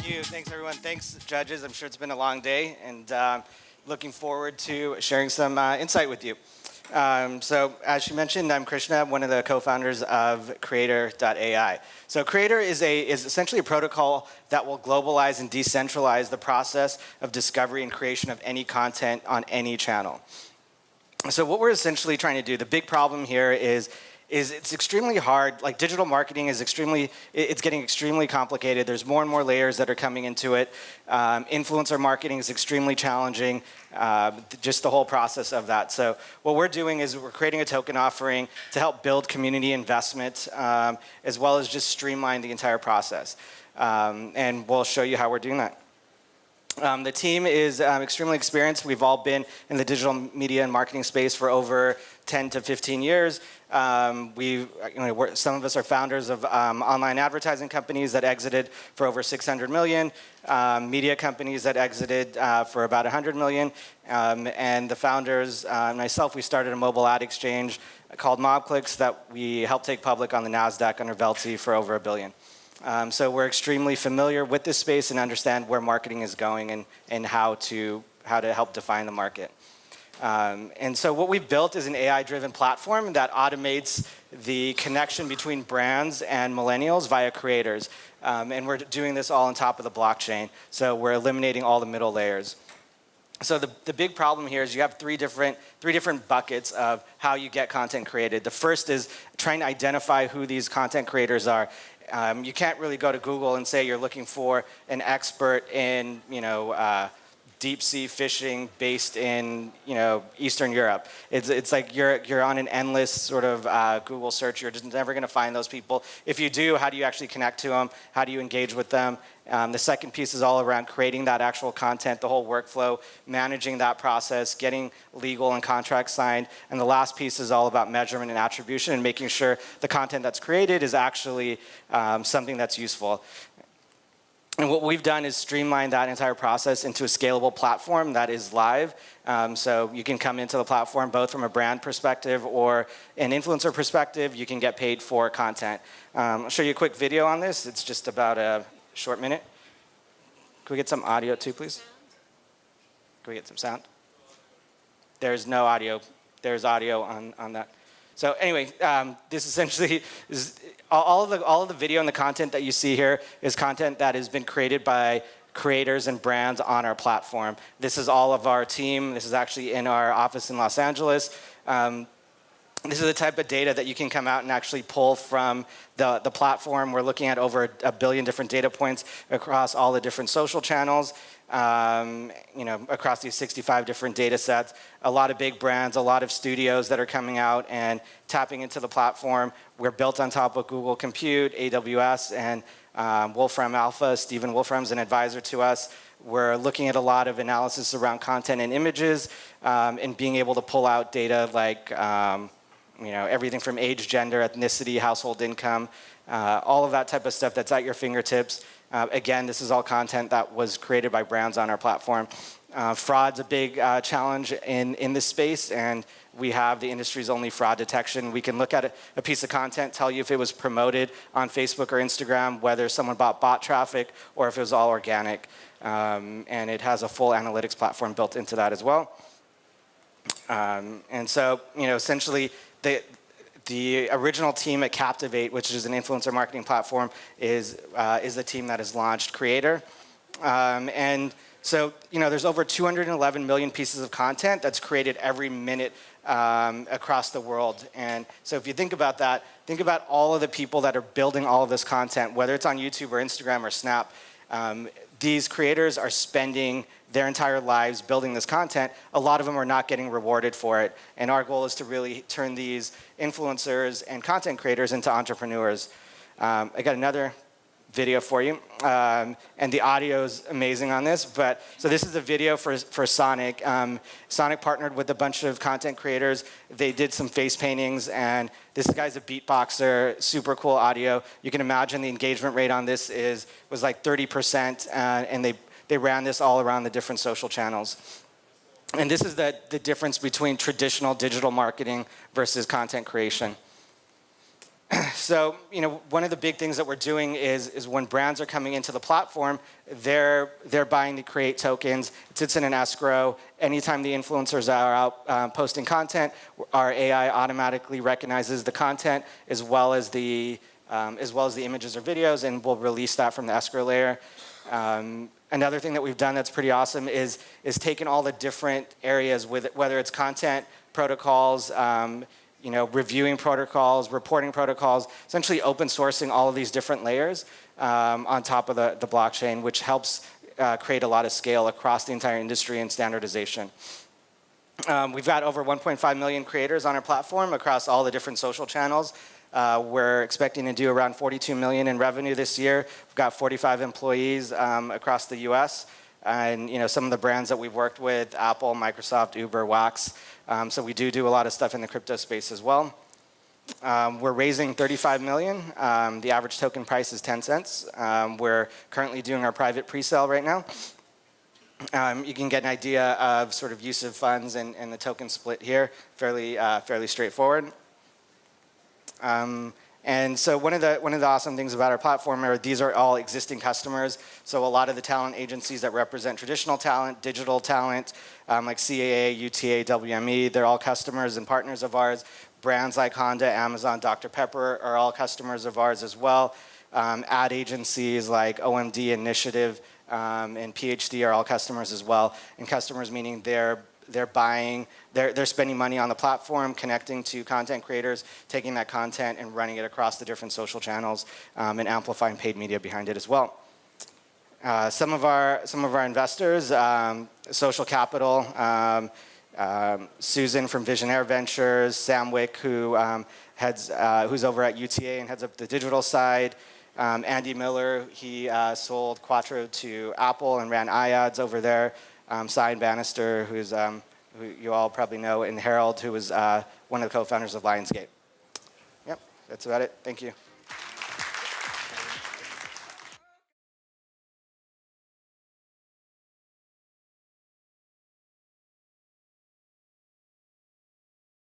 Thank you. Thanks, everyone. Thanks, judges. I'm sure it's been a long day, and looking forward to sharing some insight with you. So as she mentioned, I'm Krishna. I'm one of the co-founders of Creator.ai. So Creator is essentially a protocol that will globalize and decentralize the process of discovery and creation of any content on any channel. So what we're essentially trying to do, the big problem here is it's extremely hard. Like, digital marketing is it's getting extremely complicated. There's more and more layers that are coming into it. Influencer marketing is extremely challenging, just the whole process of that. So what we're doing is we're creating a token offering to help build community investment, as well as just streamline the entire process. And we'll show you how we're doing that. The team is extremely experienced. We've all been in the digital media and marketing space for over 10 to 15 years. Some of us are founders of online advertising companies that exited for over 600 million, media companies that exited for about 100 million, and the founders, myself, we started a mobile ad exchange called MobClicks that we helped take public on the NASDAQ under Velty for over $1 billion. So we're extremely familiar with this space and understand where marketing is going and how to help define the market. And so what we've built is an AI-driven platform that automates the connection between brands and millennials via creators. And we're doing this all on top of the blockchain. So we're eliminating all the middle layers. So the big problem here is you have three different buckets of how you get content created. The first is trying to identify who these content creators are. You can't really go to Google and say you're looking for an expert in, deep sea fishing based in, Eastern Europe. It's like you're on an endless sort of Google search. You're just never going to find those people. If you do, how do you actually connect to them? How do you engage with them? The second piece is all around creating that actual content, the whole workflow, managing that process, getting legal and contracts signed. And the last piece is all about measurement and attribution and making sure the content that's created is actually something that's useful. And what we've done is streamline that entire process into a scalable platform that is live. So you can come into the platform both from a brand perspective or an influencer perspective. You can get paid for content. I'll show you a quick video on this. It's just about a short minute. Can we get some audio too, please? Can we get some sound? There's no audio. There's audio on that. So anyway, this essentially is all of the video and the content that you see here is content that has been created by creators and brands on our platform. This is all of our team. This is actually in our office in Los Angeles. This is the type of data that you can come out and actually pull from the platform. We're looking at over 1 billion different data points across all the different social channels, across these 65 different data sets. A lot of big brands, a lot of studios that are coming out and tapping into the platform. We're built on top of Google Compute, AWS, and Wolfram Alpha. Stephen Wolfram's an advisor to us. We're looking at a lot of analysis around content and images, and being able to pull out data like everything from age, gender, ethnicity, household income, all of that type of stuff that's at your fingertips. Again, this is all content that was created by brands on our platform. Fraud's a big challenge in this space, and we have the industry's only fraud detection. We can look at a piece of content, tell you if it was promoted on Facebook or Instagram, whether someone bought bot traffic or if it was all organic. And it has a full analytics platform built into that as well. And so, essentially, the original team at Captivate, which is an influencer marketing platform, is the team that has launched Creator. And so, there's over 211 million pieces of content that's created every minute across the world. And so if you think about that, think about all of the people that are building all of this content, whether it's on YouTube or Instagram or Snap. These creators are spending their entire lives building this content. A lot of them are not getting rewarded for it. And our goal is to really turn these influencers and content creators into entrepreneurs. I got another video for you. And the audio is amazing on this. So this is a video for Sonic. Sonic partnered with a bunch of content creators. They did some face paintings, and this guy's a beatboxer, super cool audio. You can imagine the engagement rate on this was like 30%, and they ran this all around the different social channels. And this is the difference between traditional digital marketing versus content creation. So, one of the big things that we're doing is when brands are coming into the platform, they're buying the Create tokens. It sits in an escrow. Anytime the influencers are out posting content, our AI automatically recognizes the content as well as the images or videos, and we'll release that from the escrow layer. Another thing that we've done that's pretty awesome is taken all the different areas, whether it's content protocols, reviewing protocols, reporting protocols, essentially open sourcing all of these different layers on top of the blockchain, which helps create a lot of scale across the entire industry and standardization. We've got over 1.5 million creators on our platform across all the different social channels. We're expecting to do around 42 million in revenue this year. We've got 45 employees across the US. And some of the brands that we've worked with, Apple, Microsoft, Uber, Wax. So we do a lot of stuff in the crypto space as well. We're raising 35 million. The average token price is 10 cents. We're currently doing our private pre-sale right now. You can get an idea of sort of use of funds and the token split here, fairly straightforward. And so one of the awesome things about our platform are these are all existing customers. So a lot of the talent agencies that represent traditional talent, digital talent, like CAA, UTA, WME, they're all customers and partners of ours. Brands like Honda, Amazon, Dr. Pepper are all customers of ours as well. Ad agencies like OMD, Initiative, and PhD are all customers as well. And customers meaning they're spending money on the platform, connecting to content creators, taking that content and running it across the different social channels, and amplifying paid media behind it as well. Some of our investors, Social Capital, Susan from Visionaire Ventures, Sam Wick, who's over at UTA and heads up the digital side. Andy Miller, he sold Quattro to Apple and ran iAds over there. Cyan Bannister, who you all probably know, and Harold, who was one of the co-founders of Lionsgate. Yep, that's about it. Thank you.